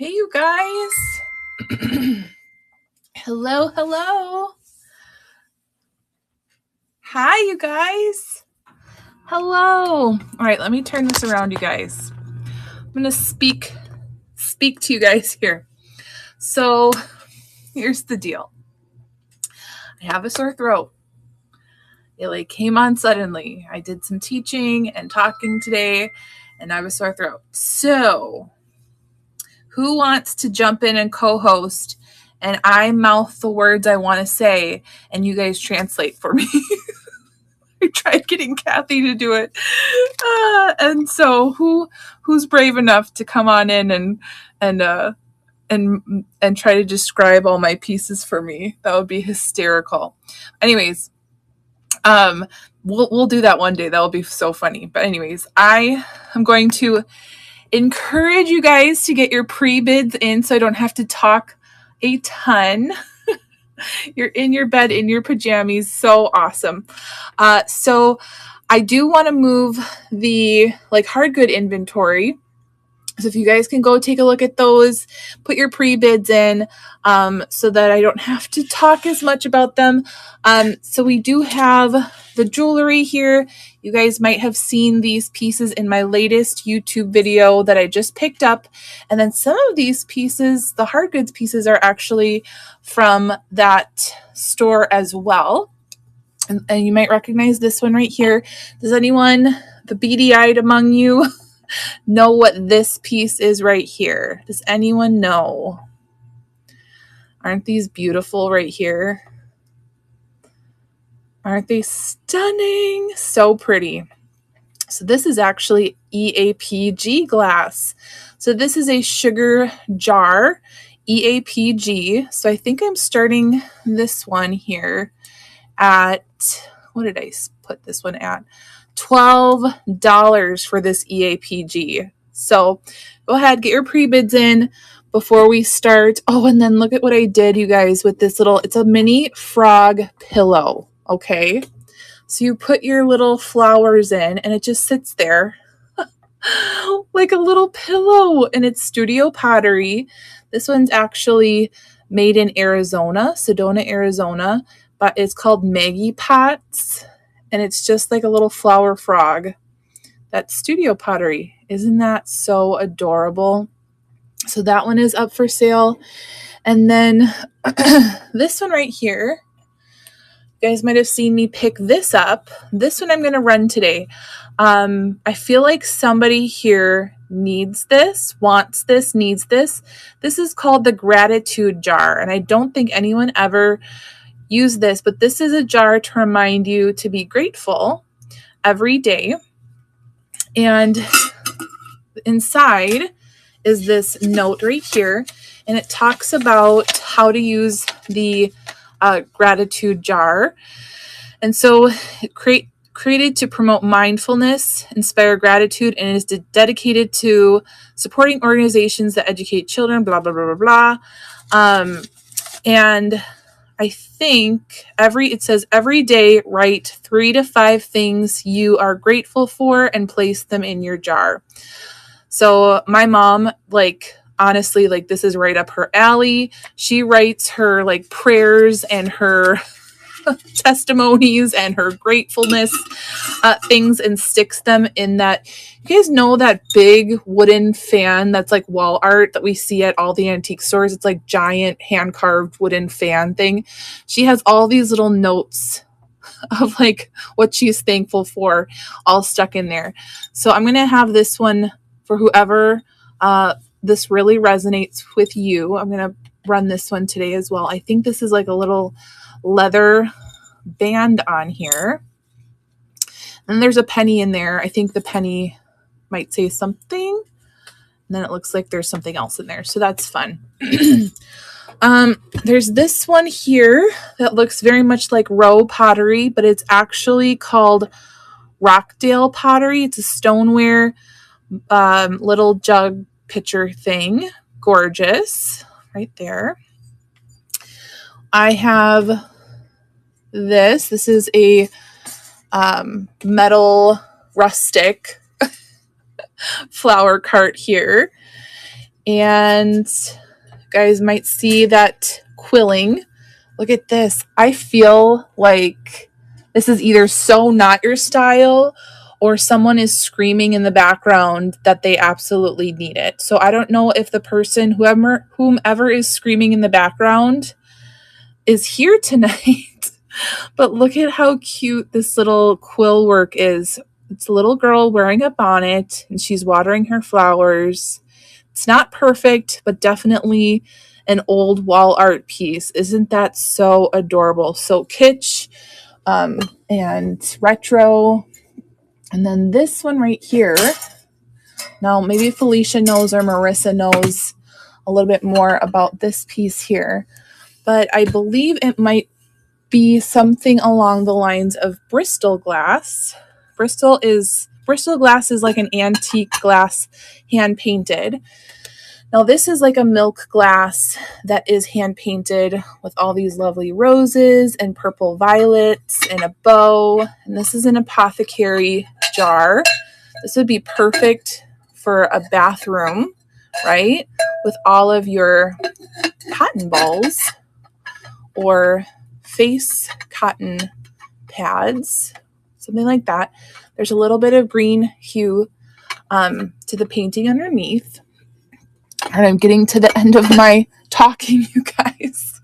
Hey, you guys. Hello, hello. Hi, you guys. Hello. All right, let me turn this around, you guys. I'm going to speak to you guys here. So, here's the deal. I have a sore throat. It came on suddenly. I did some teaching and talking today, and I have a sore throat. So, who wants to jump in and co-host, and I mouth the words I want to say, and you guys translate for me? I tried getting Kathy to do it, and so who's brave enough to come on in and try to describe all my pieces for me? That would be hysterical. Anyways, we'll do that one day. That will be so funny. But anyways, I am going to encourage you guys to get your pre-bids in so I don't have to talk a ton. You're in your bed, in your pajamas. So awesome. So I do want to move the hard good inventory. So if you guys can go take a look at those, put your pre-bids in so that I don't have to talk as much about them. So we do have the jewelry here. You guys might have seen these pieces in my latest YouTube video that I just picked up. And then some of these pieces, the hard goods pieces, are actually from that store as well. And you might recognize this one right here. Does anyone, the beady-eyed among you, know what this piece is right here? Does anyone know? Aren't these beautiful right here? Aren't they stunning? So pretty. So this is actually EAPG glass. So this is a sugar jar, EAPG. So I think I'm starting this one here at, what did I put this one at? $12 for this EAPG. So go ahead, get your pre-bids in before we start. Oh, and then look at what I did, you guys, with this little, it's a mini frog pillow. Okay. So you put your little flowers in and it just sits there like a little pillow, and it's studio pottery. This one's actually made in Arizona, Sedona, Arizona, but it's called Maggie Pots. And it's just like a little flower frog. That's studio pottery. Isn't that so adorable? So that one is up for sale. And then this one right here, you guys might have seen me pick this up. This one I'm going to run today. I feel like somebody here needs this, wants this, needs this. This is called the gratitude jar. And I don't think anyone ever use this, but this is a jar to remind you to be grateful every day. And inside is this note right here, and it talks about how to use the gratitude jar. And so created to promote mindfulness, inspire gratitude, and is dedicated to supporting organizations that educate children, blah, blah, blah, blah, blah. And I think it says every day, write 3 to 5 things you are grateful for and place them in your jar. So my mom, honestly, this is right up her alley. She writes her prayers and her testimonies and her gratefulness things and sticks them in that. You guys know that big wooden fan that's like wall art that we see at all the antique stores? It's like giant hand carved wooden fan thing. She has all these little notes of what she's thankful for all stuck in there. So I'm going to have this one for whoever this really resonates with you. I'm going to run this one today as well. I think this is like a little leather band on here. And there's a penny in there. I think the penny might say something. And then it looks like there's something else in there. So that's fun. There's this one here that looks very much like Rowe pottery, but it's actually called Rockdale pottery. It's a stoneware little jug pitcher thing. Gorgeous. Right there. I have this. This is a metal rustic flower cart here. And you guys might see that quilling. Look at this. I feel like this is either so not your style or someone is screaming in the background that they absolutely need it. So I don't know if the person, whomever is screaming in the background, is here tonight. But look at how cute this little quill work is. It's a little girl wearing a bonnet and she's watering her flowers. It's not perfect, but definitely an old wall art piece. Isn't that so adorable? So kitsch and retro. And then this one right here. Now, maybe Felicia knows or Marissa knows a little bit more about this piece here, but I believe it might be something along the lines of Bristol glass. Bristol glass is like an antique glass, hand painted. Now this is like a milk glass that is hand painted with all these lovely roses and purple violets and a bow. And this is an apothecary jar. This would be perfect for a bathroom, right? With all of your cotton balls or face cotton pads, something like that. There's a little bit of green hue to the painting underneath. And I'm getting to the end of my talking, you guys.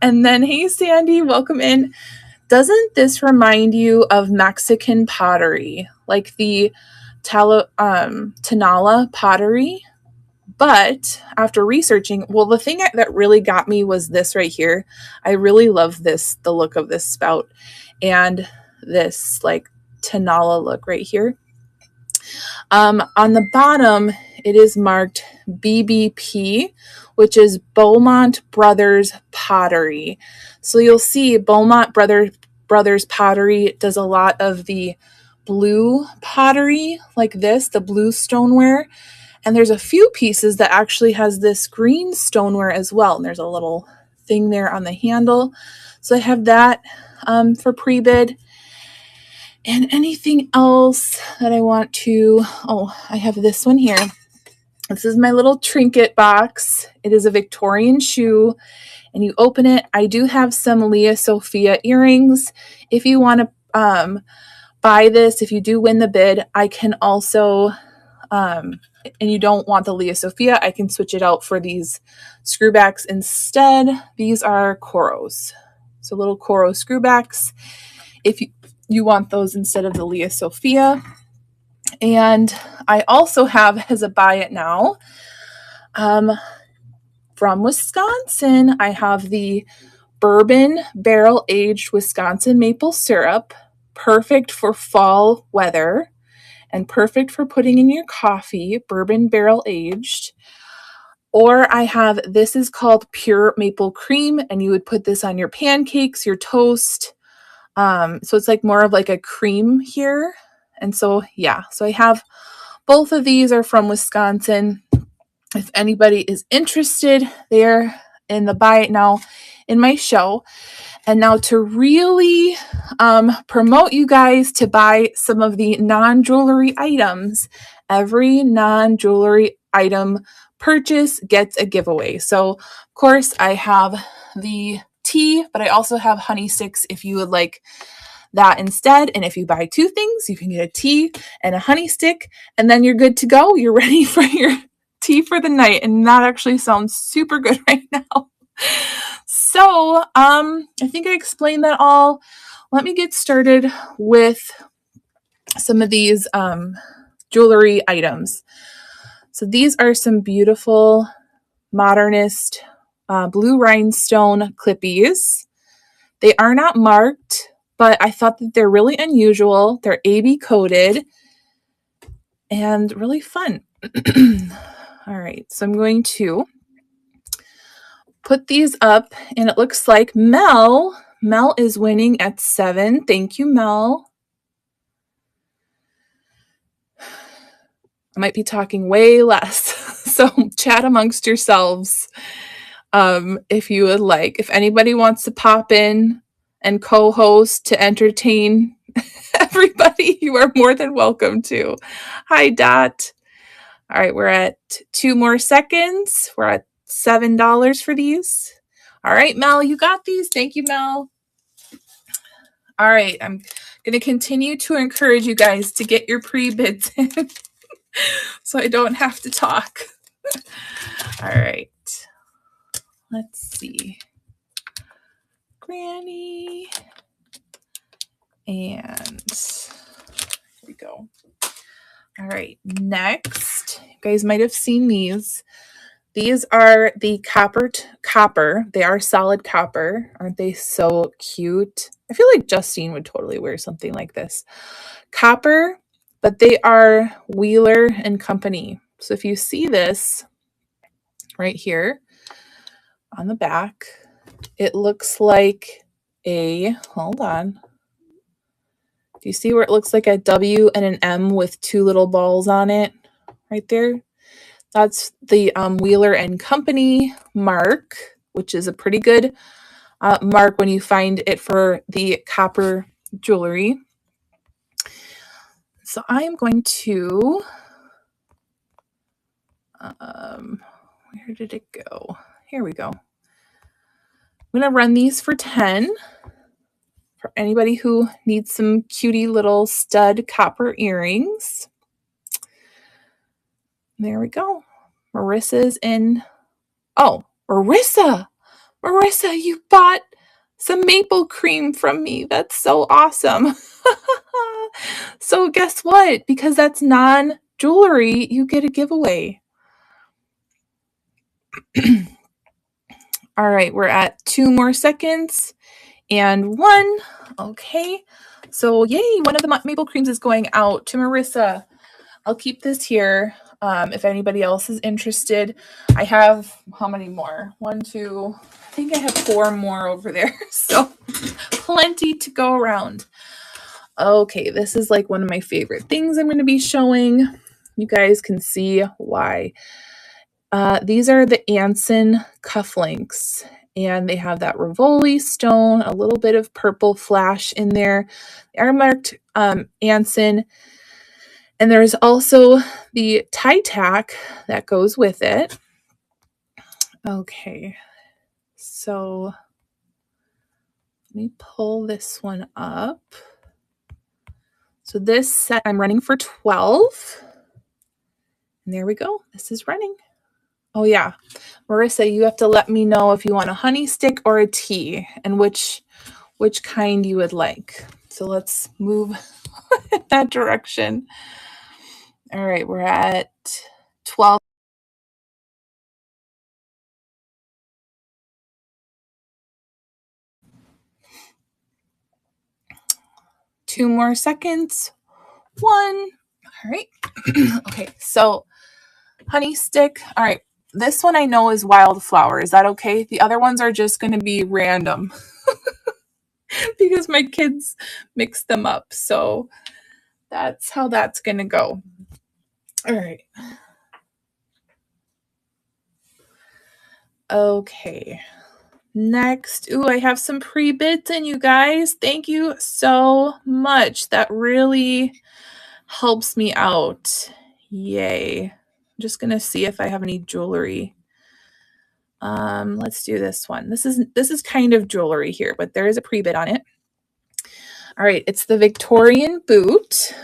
And then, hey, Sandy, welcome in. Doesn't this remind you of Mexican pottery, like the Tonala pottery? But after researching, well, the thing that really got me was this right here. I really love this, the look of this spout and this like Tonala look right here. On the bottom, it is marked BBP, which is Beaumont Brothers Pottery. So you'll see Beaumont Brothers Pottery does a lot of the blue pottery like this, the blue stoneware. And there's a few pieces that actually has this green stoneware as well. And there's a little thing there on the handle. So I have that for pre-bid. And anything else that I want to, I have this one here. This is my little trinket box. It is a Victorian shoe. And you open it. I do have some Leah Sophia earrings. If you want to buy this, if you do win the bid, I can also... and you don't want the Leah Sophia, I can switch it out for these screwbacks instead. These are Coros. So little Coro screwbacks. If you want those instead of the Leah Sophia. And I also have, as a buy it now, from Wisconsin, I have the bourbon barrel aged Wisconsin maple syrup, perfect for fall weather. And perfect for putting in your coffee, bourbon barrel aged. Or I have, this is called pure maple cream, and you would put this on your pancakes, your toast. So it's like more of like a cream here. And so, yeah, so I have both of these are from Wisconsin. If anybody is interested, they're in the buy it now in my show. And now to really promote you guys to buy some of the non-jewelry items, every non-jewelry item purchase gets a giveaway. So, of course, I have the tea, but I also have honey sticks if you would like that instead. And if you buy two things, you can get a tea and a honey stick, and then you're good to go. You're ready for your tea for the night. And that actually sounds super good right now. So, I think I explained that all. Let me get started with some of these jewelry items. So these are some beautiful modernist blue rhinestone clippies. They are not marked, but I thought that they're really unusual. They're AB coated and really fun. All right, so I'm going to put these up, and it looks like Mel is winning at 7. Thank you, Mel. I might be talking way less, so chat amongst yourselves if you would like. If anybody wants to pop in and co-host to entertain everybody, you are more than welcome to. Hi, Dot. All right, we're at 2 more seconds. We're at $7 for these. All right, Mel, you got these. Thank you, Mel. All right, I'm going to continue to encourage you guys to get your pre-bids in so I don't have to talk. All right, let's see. Granny. And here we go. All right, next, you guys might have seen these. These are the copper. They are solid copper. Aren't they so cute? I feel like Justine would totally wear something like this. Copper, but they are Wheeler and Company. So if you see this right here on the back, it looks like a, hold on. Do you see where it looks like a W and an M with two little balls on it right there? That's the Wheeler and Company mark, which is a pretty good mark when you find it for the copper jewelry. So I am going to, where did it go? Here we go. I'm going to run these for 10 for anybody who needs some cutie little stud copper earrings. There we go. Marissa's in. Oh, Marissa, you bought some maple cream from me. That's so awesome. So guess what? Because that's non-jewelry, you get a giveaway. All right, we're at 2 more seconds and 1. Okay, so yay, one of the maple creams is going out to Marissa. I'll keep this here if anybody else is interested. I have, how many more? 1, 2, I think I have 4 more over there. So plenty to go around. Okay, this is like one of my favorite things I'm going to be showing. You guys can see why. These are the Anson cufflinks, and they have that Rivoli stone, a little bit of purple flash in there. They are marked Anson, and there's also the tie tack that goes with it. Okay, so let me pull this one up. So this set I'm running for 12. And there we go. This is running. Oh yeah. Marissa, you have to let me know if you want a honey stick or a tea and which kind you would like. So let's move in that direction. All right, we're at 12. Two more seconds. 1. All right. Okay, so honey stick. All right. This one I know is wildflower. Is that okay? The other ones are just going to be random because my kids mix them up. So that's how that's going to go. All right. Okay. Next. Ooh, I have some pre-bids in, you guys. Thank you so much. That really helps me out. Yay. I'm just going to see if I have any jewelry. Let's do this one. This is kind of jewelry here, but there is a pre-bid on it. All right, it's the Victorian boot,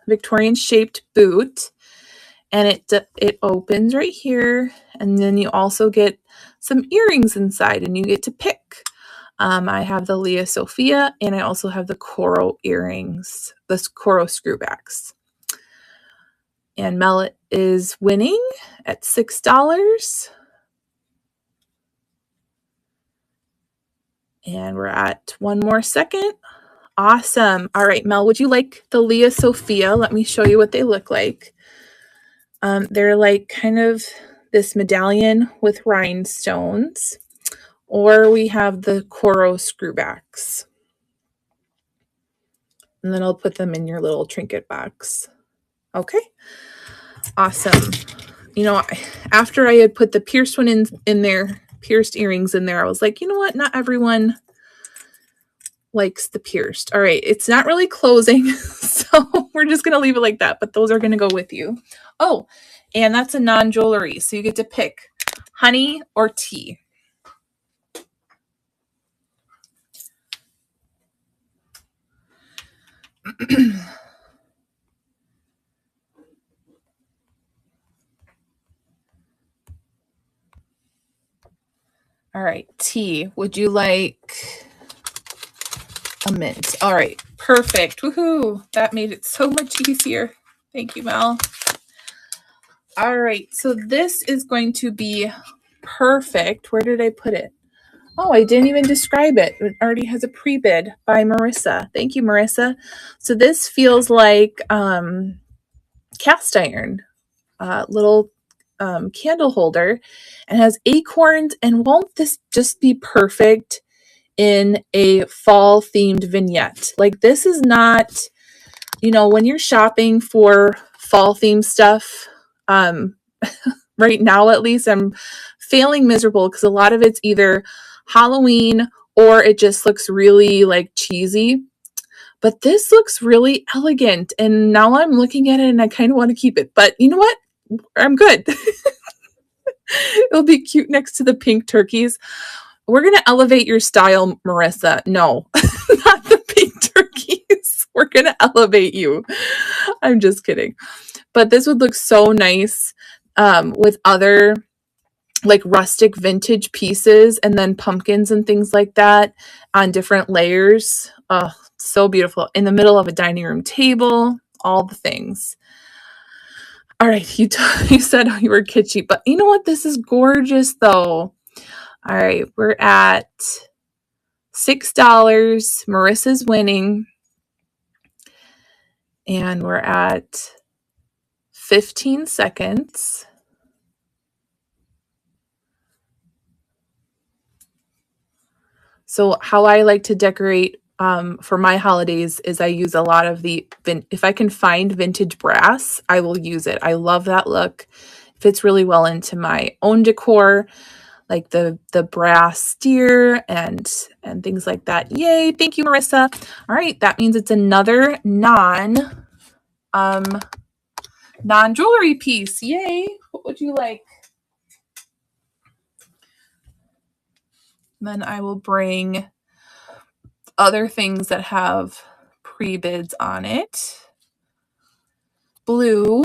Victorian shaped boot, and it opens right here, and then you also get some earrings inside, and you get to pick. I have the Leah Sophia, and I also have the coral earrings, the coral screwbacks. And Mel is winning at $6. And we're at 1 more second. Awesome. All right, Mel, would you like the Leah Sophia? Let me show you what they look like. They're like kind of this medallion with rhinestones. Or we have the coral screwbacks. And then I'll put them in your little trinket box. Okay. Awesome. You know, after I had put the pierced one in there, pierced earrings in there, I was like, you know what? Not everyone likes the pierced. All right. It's not really closing, so we're just going to leave it like that, but those are going to go with you. Oh, And that's a non-jewelry. So you get to pick honey or tea. All right, tea. Would you like a mint? All right, perfect. Woohoo! That made it so much easier. Thank you, Mel. All right, so this is going to be perfect. Where did I put it? Oh, I didn't even describe it. It already has a pre-bid by Marissa. Thank you, Marissa. So this feels like cast iron, little candle holder, and has acorns. And won't this just be perfect in a fall themed vignette? Like, this is not, you know, when you're shopping for fall themed stuff, right now at least, I'm failing miserable because a lot of it's either Halloween or it just looks really like cheesy. But this looks really elegant, and now I'm looking at it and I kind of want to keep it. But you know what? I'm good. It'll be cute next to the pink turkeys. We're going to elevate your style, Marissa. No, not the pink turkeys. We're going to elevate you. I'm just kidding. But this would look so nice with other like rustic vintage pieces and then pumpkins and things like that on different layers. Oh, so beautiful. In the middle of a dining room table, all the things. All right, you said you were kitschy, but you know what? This is gorgeous though. All right, we're at $6. Marissa's winning. And we're at 15 seconds. So how I like to decorate for my holidays is I use a lot of if I can find vintage brass, I will use it. I love that look. It fits really well into my own decor, like the brass deer and things like that. Yay, thank you, Marissa. All right, that means it's another non-jewelry piece. Yay. What would you like? Then I will bring other things that have pre-bids on it. Blue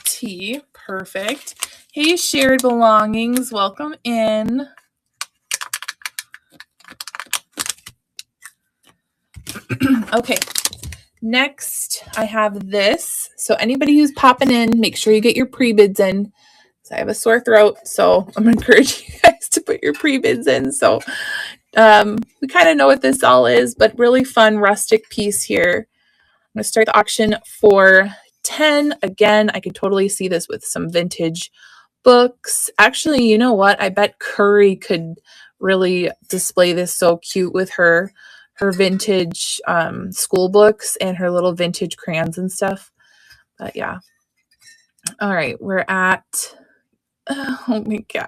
tea, perfect. Hey, shared belongings, welcome in. Okay, next I have this. So anybody who's popping in, make sure you get your pre-bids in. So I have a sore throat, so I'm gonna encourage you guys to put your pre-bids in. So we kind of know what this all is, but really fun rustic piece here. I'm gonna start the auction for 10. Again, I could totally see this with some vintage books. Actually, you know what? I bet Curry could really display this so cute with her vintage school books and her little vintage crayons and stuff. But yeah. All right, we're at, oh my God.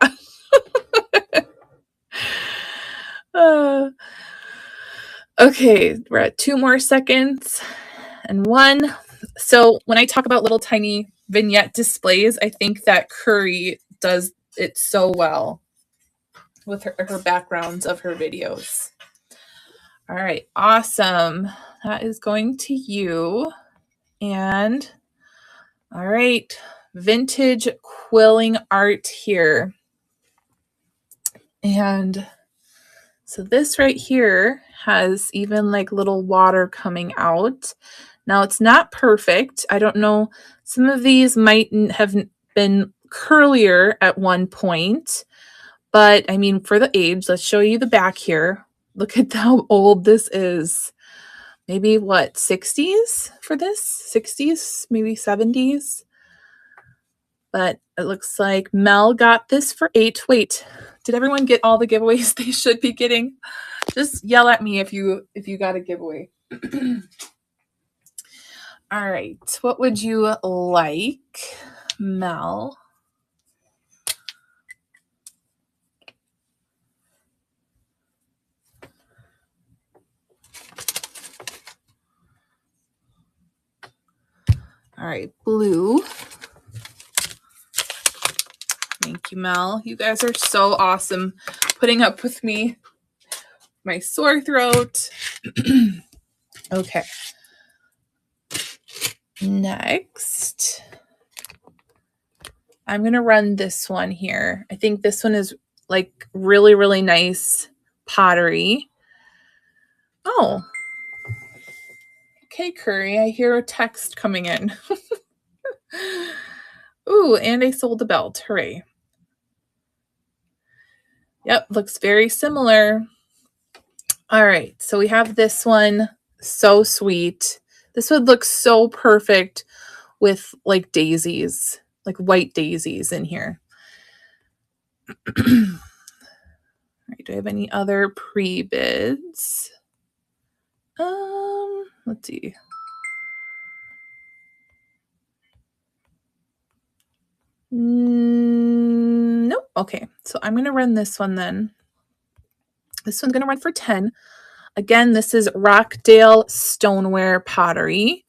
Okay, we're at 2 more seconds and 1. So when I talk about little tiny vignette displays, I think that Curry does it so well with her backgrounds of her videos. All right, awesome. That is going to you. And all right, vintage quilling art here. And so this right here has even like little water coming out. Now it's not perfect. I don't know. Some of these might have been curlier at one point, but I mean, for the age, let's show you the back here. Look at how old this is. Maybe what, 60s for this? 60s, maybe 70s. But it looks like Mel got this for 8. Wait, did everyone get all the giveaways they should be getting? Just yell at me if you got a giveaway. All right, what would you like, Mel? All right, blue. Thank you, Mel. You guys are so awesome putting up with me. My sore throat. Okay. Next, I'm going to run this one here. I think this one is like really, really nice pottery. Oh. Okay, Curry, I hear a text coming in. Ooh, and I sold the belt. Hooray. Yep, looks very similar. All right, so we have this one. So sweet. This would look so perfect with like daisies, like white daisies in here. All right, do I have any other pre-bids? Let's see. Nope. Okay, so I'm going to run this one then. This one's going to run for 10. Again, this is Rockdale Stoneware Pottery,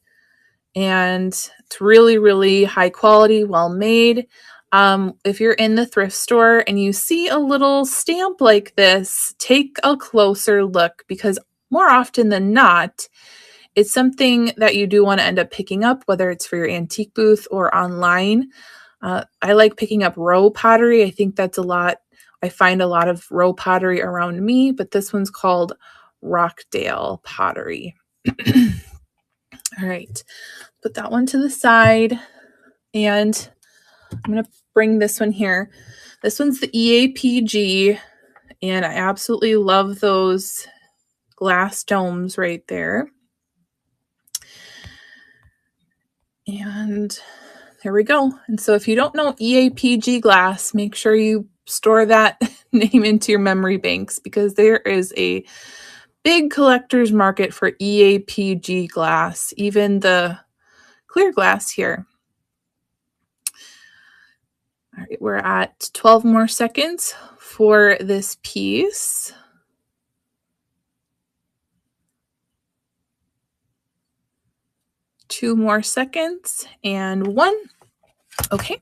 and it's really, really high quality, well made. If you're in the thrift store and you see a little stamp like this, take a closer look, because more often than not, it's something that you do want to end up picking up, whether it's for your antique booth or online. I like picking up row pottery. I think that's a lot. I find a lot of row pottery around me, but this one's called Rockdale Pottery. All right, put that one to the side, and I'm going to bring this one here. This one's the EAPG, and I absolutely love those glass domes right there. And there we go. And so if you don't know EAPG glass, make sure you store that name into your memory banks, because there is a big collector's market for EAPG glass, even the clear glass here. All right, we're at 12 more seconds for this piece. Two more seconds and one. Okay,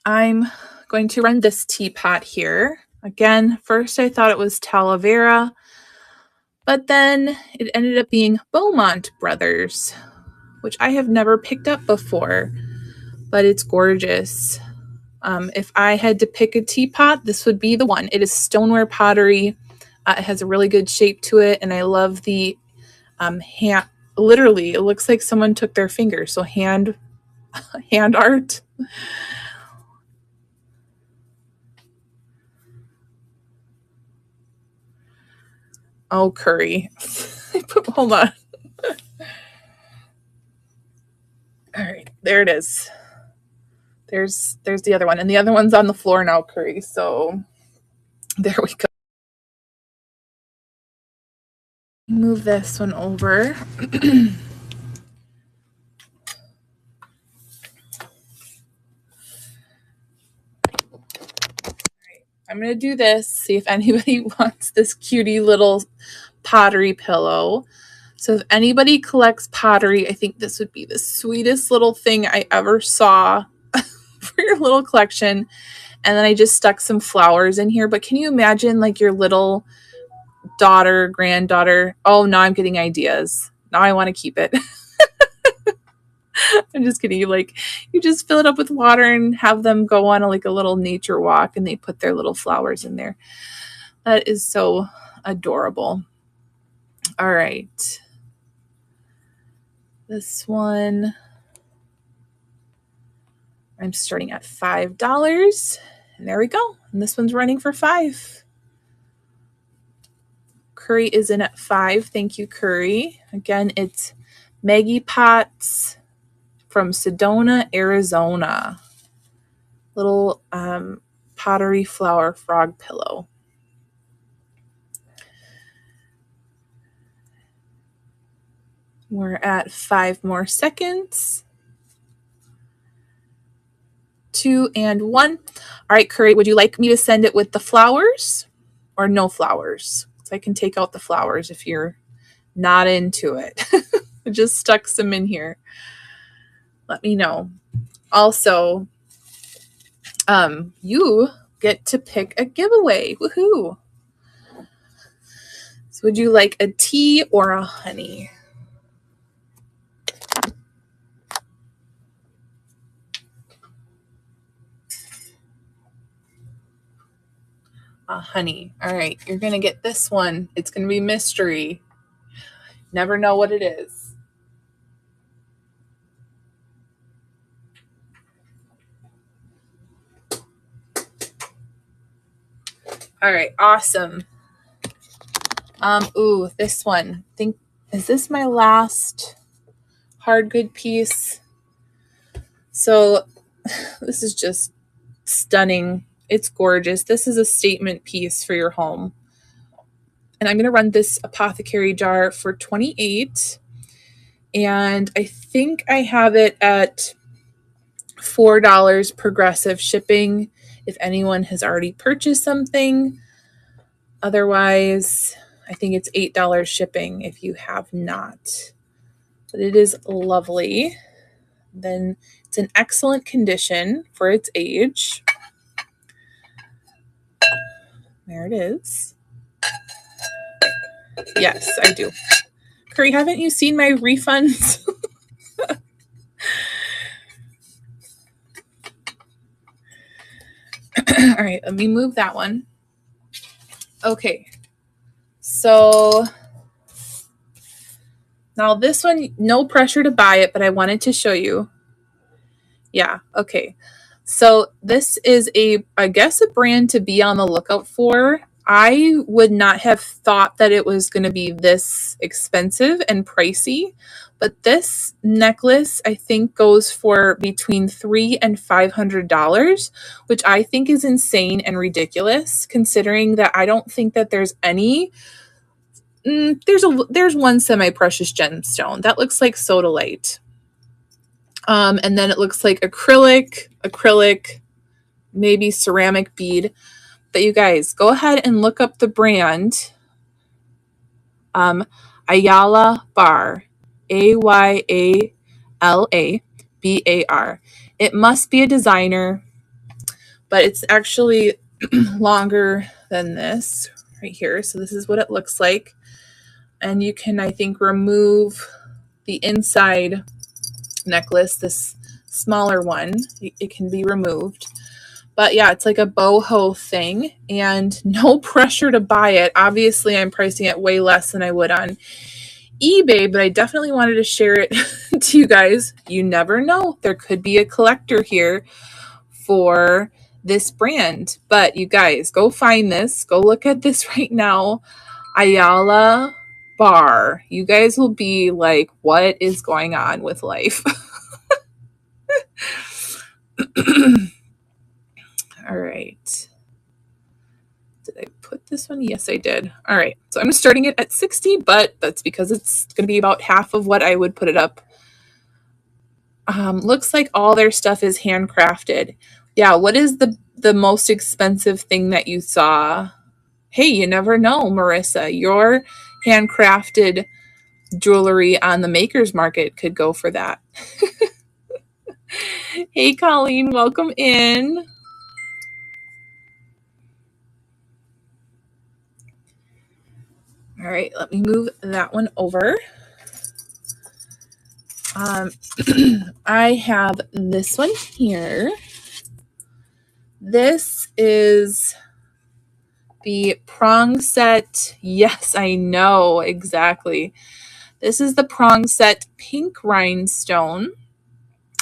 I'm going to run this teapot here. Again, first I thought it was Talavera, but then it ended up being Beaumont Brothers, which I have never picked up before, but it's gorgeous. If I had to pick a teapot, this would be the one. It is stoneware pottery. It has a really good shape to it, and I love the hand. Literally, it looks like someone took their finger. So hand art. Oh, Curry. Hold on. All right, there it is. There's the other one, and the other one's on the floor now, Curry. So there we go. Move this one over. I'm going to do this, see if anybody wants this cutie little pottery pillow. So if anybody collects pottery, I think this would be the sweetest little thing I ever saw for your little collection. And then I just stuck some flowers in here. But can you imagine like your little daughter, granddaughter? Oh, now I'm getting ideas. Now I want to keep it. I'm just kidding. You just fill it up with water and have them go on a little nature walk, and they put their little flowers in there. That is so adorable. All right. This one, I'm starting at $5. And there we go. And this one's running for $5. Curry is in at $5. Thank you, Curry. Again, it's Maggie Potts from Sedona, Arizona. Little pottery flower frog pillow. We're at 5 more seconds. 2 and 1. All right, Curry, would you like me to send it with the flowers or no flowers? So I can take out the flowers if you're not into it. I just stuck some in here. let me know. Also, you get to pick a giveaway. Woohoo! So would you like a tea or a honey? A honey. All right, you're going to get this one. It's going to be mystery. Never know what it is. All right, awesome. Ooh, this one. Is this my last hard good piece? So this is just stunning. It's gorgeous. This is a statement piece for your home. And I'm going to run this apothecary jar for $28. And I think I have it at $4 progressive shipping if anyone has already purchased something. Otherwise, I think it's $8 shipping if you have not. But it is lovely. Then it's in excellent condition for its age. There it is. Yes, I do. Curry, haven't you seen my refunds? All right, let me move that one. Okay, so now this one, no pressure to buy it, but I wanted to show you. Yeah, okay. So this is I guess a brand to be on the lookout for. I would not have thought that it was going to be this expensive and pricey, but this necklace I think goes for between $300 and $500, which I think is insane and ridiculous considering that I don't think that there's any. There's one semi-precious gemstone that looks like sodalite. And then it looks like acrylic, maybe ceramic bead. But you guys, go ahead and look up the brand. Ayala Bar. AYALABAR. It must be a designer, but it's actually longer than this right here. So this is what it looks like. And you can, I think, remove the inside necklace, this smaller one. It can be removed. But yeah, it's like a boho thing and no pressure to buy it. Obviously, I'm pricing it way less than I would on eBay, but I definitely wanted to share it to you guys. You never know. There could be a collector here for this brand. But you guys, go find this. Go look at this right now. Ayala Bar. You guys will be like, what is going on with life? All right. Did I put this one? Yes, I did. All right. So I'm starting it at 60, but that's because it's going to be about half of what I would put it up. Looks like all their stuff is handcrafted. Yeah. What is the most expensive thing that you saw? Hey, you never know, Marissa. Your handcrafted jewelry on the Maker's Market could go for that. Hey, Colleen, welcome in. All right, let me move that one over. I have this one here. This is the prong set. Yes, I know, exactly. This is the prong set pink rhinestone.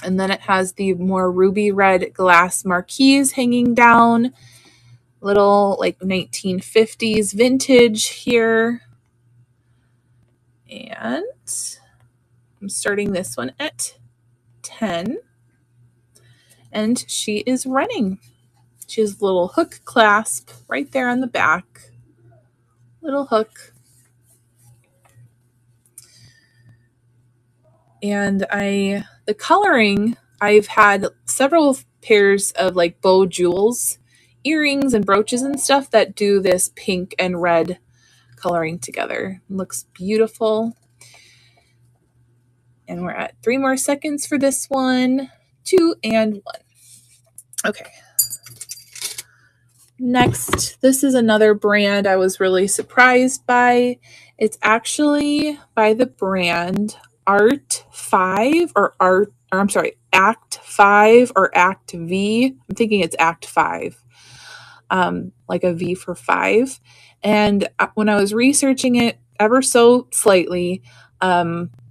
And then it has the more ruby red glass marquise hanging down. Little like 1950s vintage here. And I'm starting this one at 10. And she is running. She has a little hook clasp right there on the back. Little hook. And the coloring, I've had several pairs of like bow jewels, earrings and brooches and stuff that do this pink and red coloring together. It looks beautiful. And we're at 3 more seconds for this one. 2 and 1. Okay. Next, this is another brand I was really surprised by. It's actually by the brand Act 5 or Act V. I'm thinking it's Act 5. Like a V for 5. And when I was researching it ever so slightly,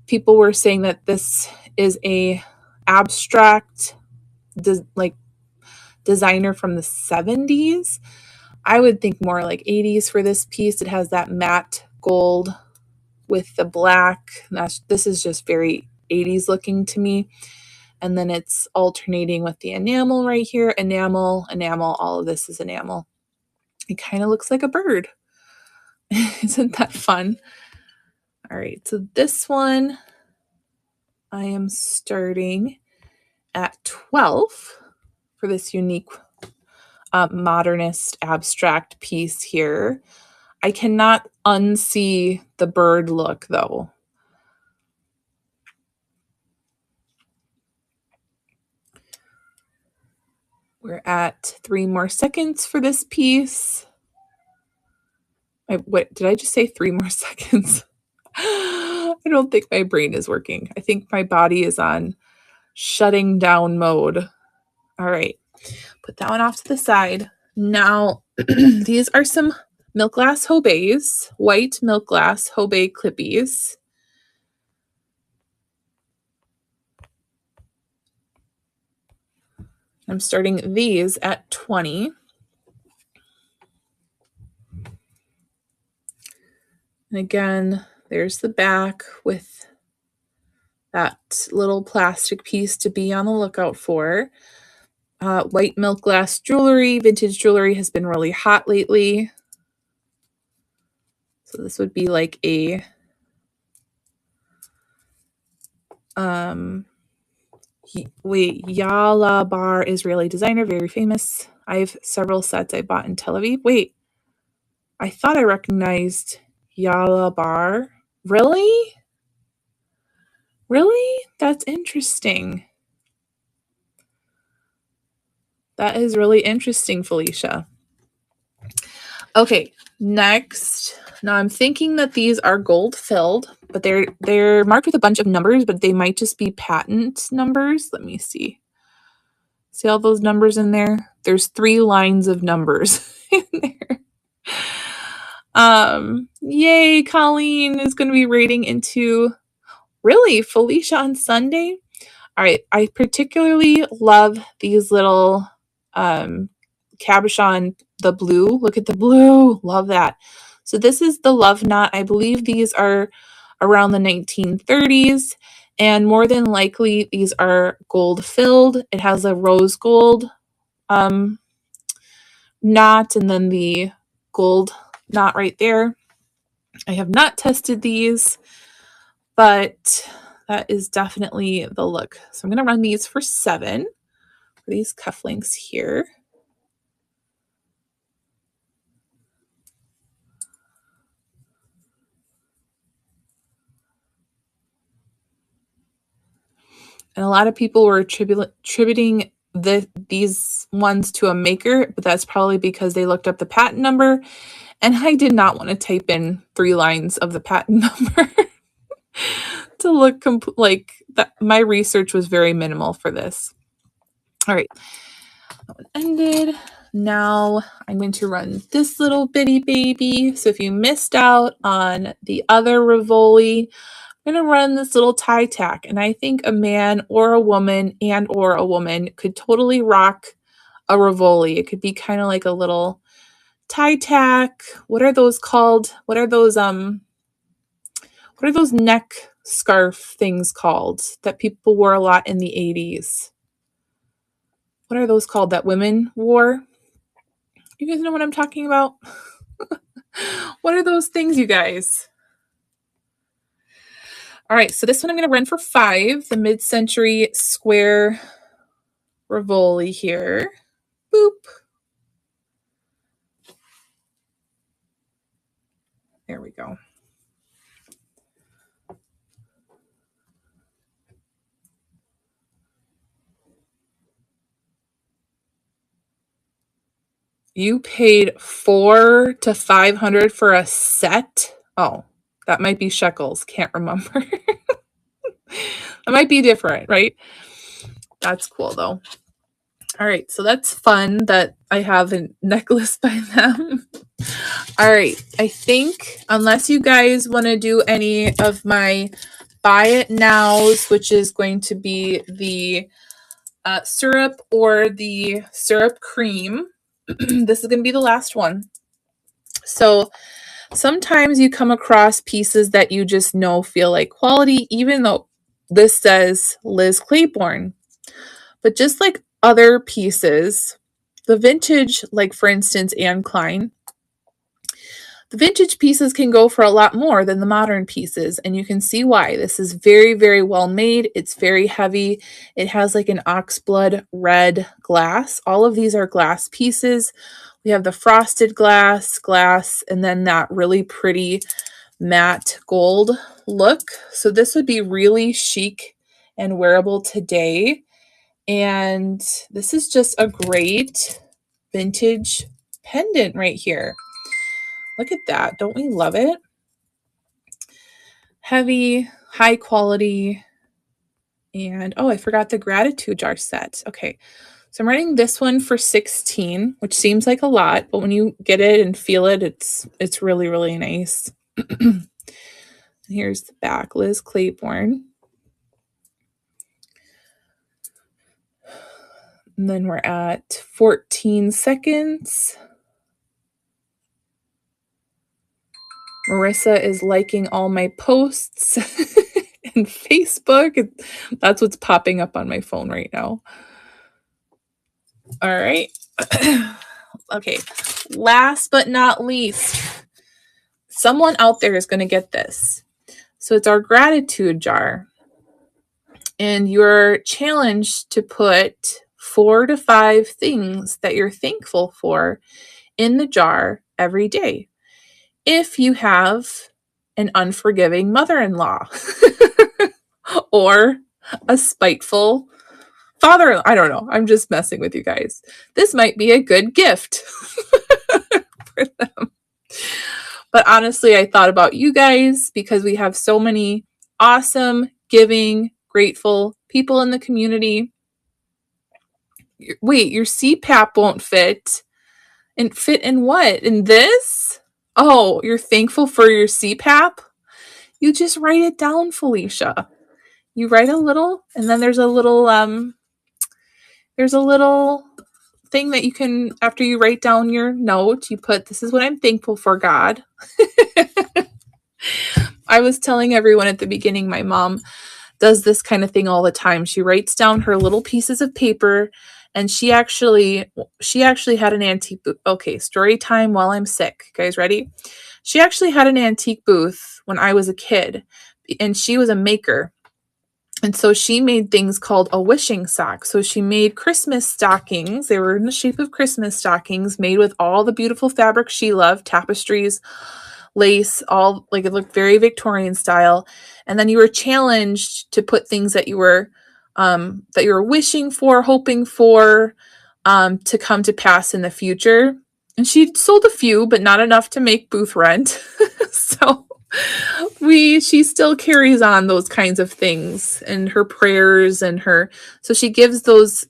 people were saying that this is a abstract designer from the 70s. I would think more like 80s for this piece. It has that matte gold with the black. This is just very 80s looking to me. And then it's alternating with the enamel right here. Enamel, all of this is enamel. It kind of looks like a bird. Isn't that fun? All right, so this one I am starting at 12 for this unique modernist abstract piece here. I cannot unsee the bird look though. We're at 3 more seconds for this piece. What did I just say? 3 more seconds. I don't think my brain is working. I think my body is on shutting down mode. All right, put that one off to the side. Now, these are some milk glass Hobeys, white milk glass Hobey clippies. I'm starting these at 20. And again, there's the back with that little plastic piece to be on the lookout for. White milk glass jewelry, vintage jewelry has been really hot lately. So this would be like a Yala Bar Israeli designer, very famous. I have several sets I bought in Tel Aviv. Wait, I thought I recognized Yala Bar. Really? Really? That's interesting. That is really interesting, Felicia. Okay, next. Now I'm thinking that these are gold filled, but they're marked with a bunch of numbers, but they might just be patent numbers. Let me see. See all those numbers in there? There's 3 lines of numbers in there. Yay, Colleen is going to be rating into really Felicia on Sunday. All right, I particularly love these little cabochon, the blue. Look at the blue. Love that. So this is the love knot. I believe these are around the 1930s, and more than likely these are gold filled. It has a rose gold knot and then the gold knot right there. I have not tested these, but that is definitely the look. So I'm going to run these for 7 for these cufflinks here. And a lot of people were attributing these ones to a maker, but that's probably because they looked up the patent number, and I did not want to type in 3 lines of the patent number to look like that. My research was very minimal for this. All right, that one ended. Now I'm going to run this little bitty baby. So if you missed out on the other Rivoli, I'm going to run this little tie tack, and I think a man or a woman could totally rock a Rivoli. It could be kind of like a little tie tack. What are those called? What are those neck scarf things called that people wore a lot in the 80s? What are those called that women wore? You guys know what I'm talking about? What are those things, you guys? All right, so this one I'm going to run for 5, the mid-century square Rivoli here. Boop. There we go. You paid $400 to $500 for a set? Oh, that might be shekels. Can't remember. It might be different, right? That's cool though. All right, so that's fun that I have a necklace by them. All right, I think unless you guys want to do any of my buy it nows, which is going to be the syrup or the syrup cream, this is going to be the last one. So sometimes you come across pieces that you just know feel like quality, even though this says Liz Claiborne. But just like other pieces, the vintage, like for instance, Anne Klein, the vintage pieces can go for a lot more than the modern pieces, and you can see why. This is very, very well made. It's very heavy. It has like an oxblood red glass. All of these are glass pieces. We have the frosted glass, and then that really pretty matte gold look. So this would be really chic and wearable today. And this is just a great vintage pendant right here. Look at that. Don't we love it? Heavy, high quality. And oh, I forgot the gratitude jar set. Okay. So I'm writing this one for 16, which seems like a lot, but when you get it and feel it, it's really, really nice. Here's the back, Liz Claiborne. And then we're at 14 seconds. Marissa is liking all my posts and Facebook. That's what's popping up on my phone right now. All right. Okay. Last but not least, someone out there is going to get this. So it's our gratitude jar. And you're challenged to put 4 to 5 things that you're thankful for in the jar every day. If you have an unforgiving mother-in-law or a spiteful father, I don't know. I'm just messing with you guys. This might be a good gift for them. But honestly, I thought about you guys because we have so many awesome, giving, grateful people in the community. Wait, your CPAP won't fit. And fit in what? In this? Oh, you're thankful for your CPAP? You just write it down, Felicia. You write a little, and then there's a little thing that you can, after you write down your note, you put, this is what I'm thankful for, God. I was telling everyone at the beginning, my mom does this kind of thing all the time. She writes down her little pieces of paper, and she actually had an antique booth. Okay, story time while I'm sick. You guys ready? She actually had an antique booth when I was a kid, and she was a maker. And so she made things called a wishing sock. So she made Christmas stockings. They were in the shape of Christmas stockings made with all the beautiful fabric she loved, tapestries, lace, all like it looked very Victorian style. And then you were challenged to put things that you were wishing for, hoping for, to come to pass in the future. And she sold a few, but not enough to make booth rent. So she still carries on those kinds of things and her prayers and so she gives those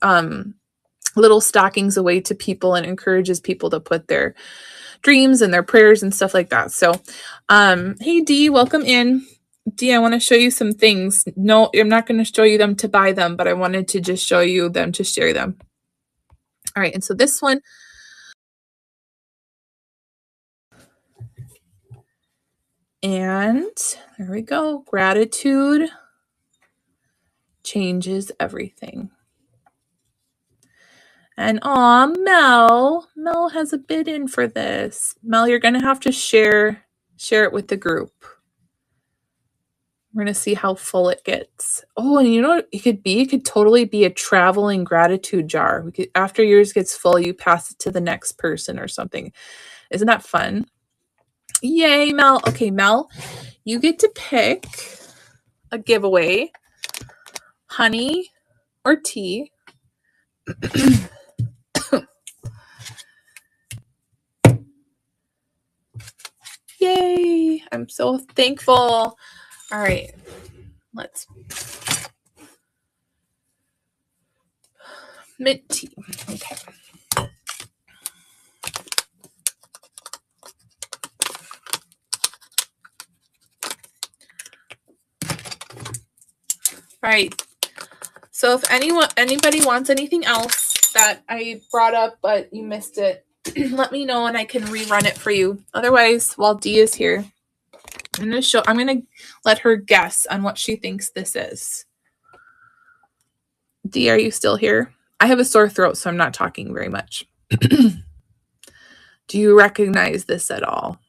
little stockings away to people and encourages people to put their dreams and their prayers and stuff like that. So hey Dee, welcome in. Dee, I want to show you some things. No, I'm not going to show you them to buy them, but I wanted to just show you them to share them. All right, and so this one, and there we go. Gratitude changes everything. And Mel has a bid in for this. Mel, you're going to have to share it with the group. We're going to see how full it gets. Oh, and you know what it could be? It could totally be a traveling gratitude jar. After yours gets full, you pass it to the next person or something. Isn't that fun? Yay, Mel. Okay, Mel, you get to pick a giveaway. Honey or tea. Yay! I'm so thankful. All right, let's mint tea. Okay. All right. So if anybody wants anything else that I brought up but you missed it, let me know and I can rerun it for you. Otherwise, while Dee is here, I'm gonna let her guess on what she thinks this is. Dee, are you still here? I have a sore throat, so I'm not talking very much. Do you recognize this at all?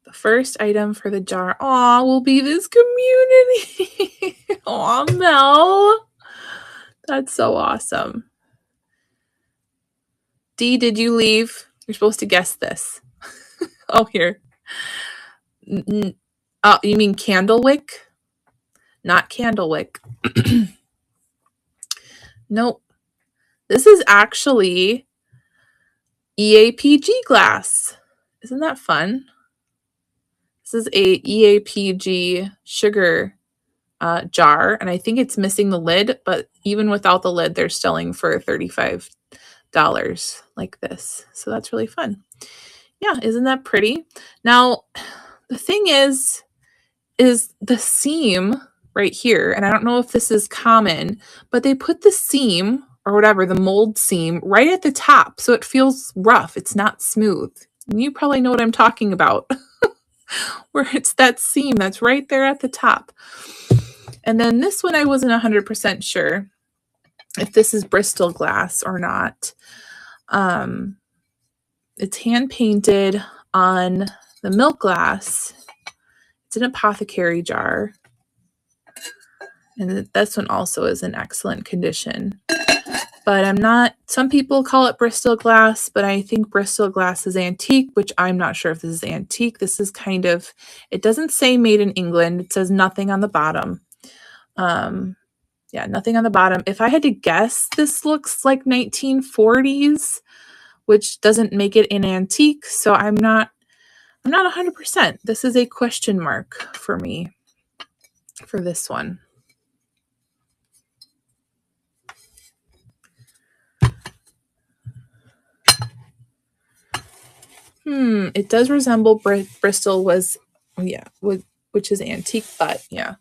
The first item for the jar, will be this community. Aw, Mel. That's so awesome. Dee, did you leave? You're supposed to guess this. Oh, here. You mean Candlewick? Not Candlewick. Nope. This is actually EAPG glass. Isn't that fun? This is a EAPG sugar jar, and I think it's missing the lid, but even without the lid, they're selling for $35 like this. So that's really fun. Yeah, isn't that pretty? Now, the thing is the seam right here, and I don't know if this is common, but they put the seam or whatever, the mold seam, right at the top, so it feels rough. It's not smooth. And you probably know what I'm talking about, where it's that seam that's right there at the top. And then this one, I wasn't 100% sure if this is Bristol glass or not. It's hand painted on the milk glass. It's an apothecary jar. And this one also is in excellent condition. But I'm not, some people call it Bristol glass, but I think Bristol glass is antique, which I'm not sure if this is antique. This is kind of, it doesn't say made in England. It says nothing on the bottom. Yeah, nothing on the bottom. If I had to guess, this looks like 1940s, which doesn't make it an antique. So I'm not 100%. This is a question mark for me for this one. It does resemble Bristol was, yeah, which is antique, but yeah.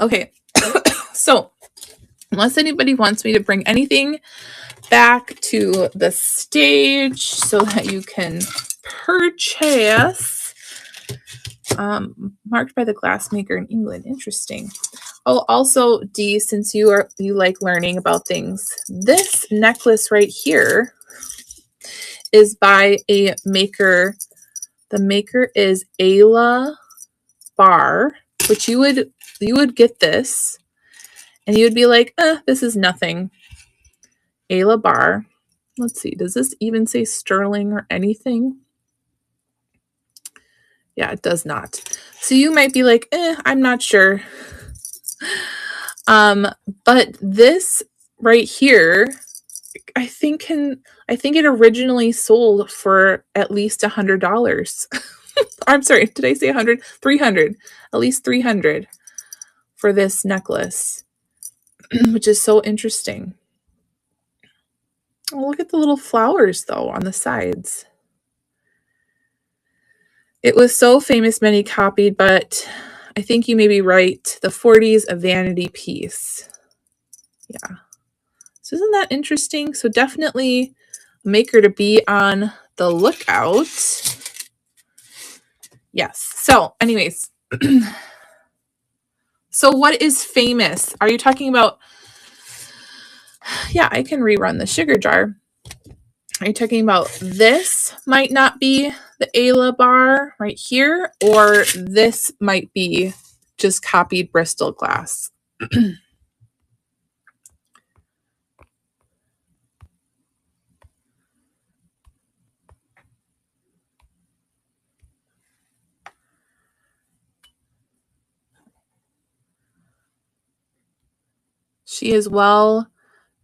Okay. So unless anybody wants me to bring anything back to the stage so that you can purchase, marked by the glassmaker in England. Interesting. Oh, also, Dee, since you like learning about things, this necklace right here is by a maker. The maker is Ayla Bar, which you would get this and you would be like, this is nothing. Ayla Bar. Let's see, does this even say sterling or anything? Yeah, it does not. So you might be like, I'm not sure. But this right here, I think it originally sold for at least $100. I'm sorry, did I say 100? 300. At least 300 for this necklace, which is so interesting. Oh, look at the little flowers though on the sides. It was so famous, many copied, but I think you may be right. The 40s, a vanity piece. Yeah. So isn't that interesting? So definitely a maker to be on the lookout. Yes. So anyways, so what is famous? Are you talking about, yeah, I can rerun the sugar jar. Are you talking about this might not be the Ayla bar right here, or this might be just copied Bristol glass? She is well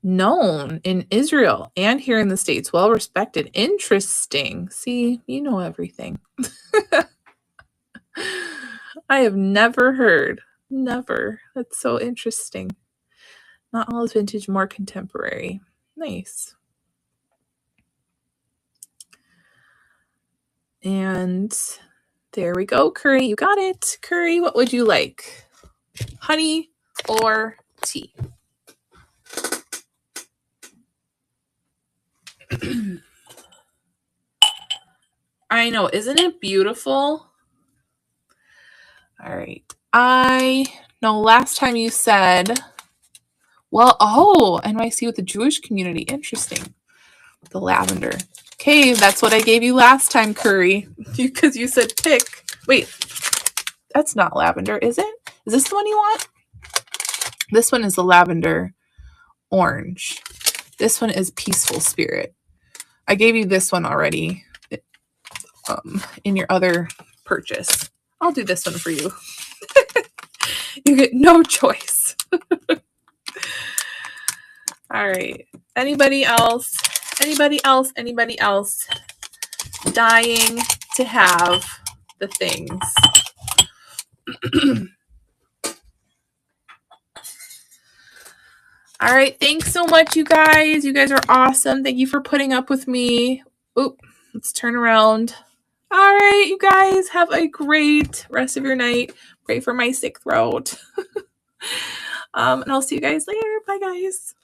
known in Israel and here in the States. Well respected. Interesting. See, you know everything. I have never heard. Never. That's so interesting. Not all is vintage, more contemporary. Nice. And there we go, Curry. You got it. Curry, what would you like? Honey or tea? I know. Isn't it beautiful? All right. I know last time you said, well, oh, NYC with the Jewish community. Interesting. The lavender. Okay, that's what I gave you last time, Curry. Because you said pick. Wait, that's not lavender, is it? Is this the one you want? This one is the lavender orange. This one is peaceful spirit. I gave you this one already in your other purchase. I'll do this one for you. You get no choice. All right. Anybody else? Anybody else? Anybody else dying to have the things? All right. Thanks so much, you guys. You guys are awesome. Thank you for putting up with me. Oop, let's turn around. All right, you guys, have a great rest of your night. Pray for my sick throat. And I'll see you guys later. Bye, guys.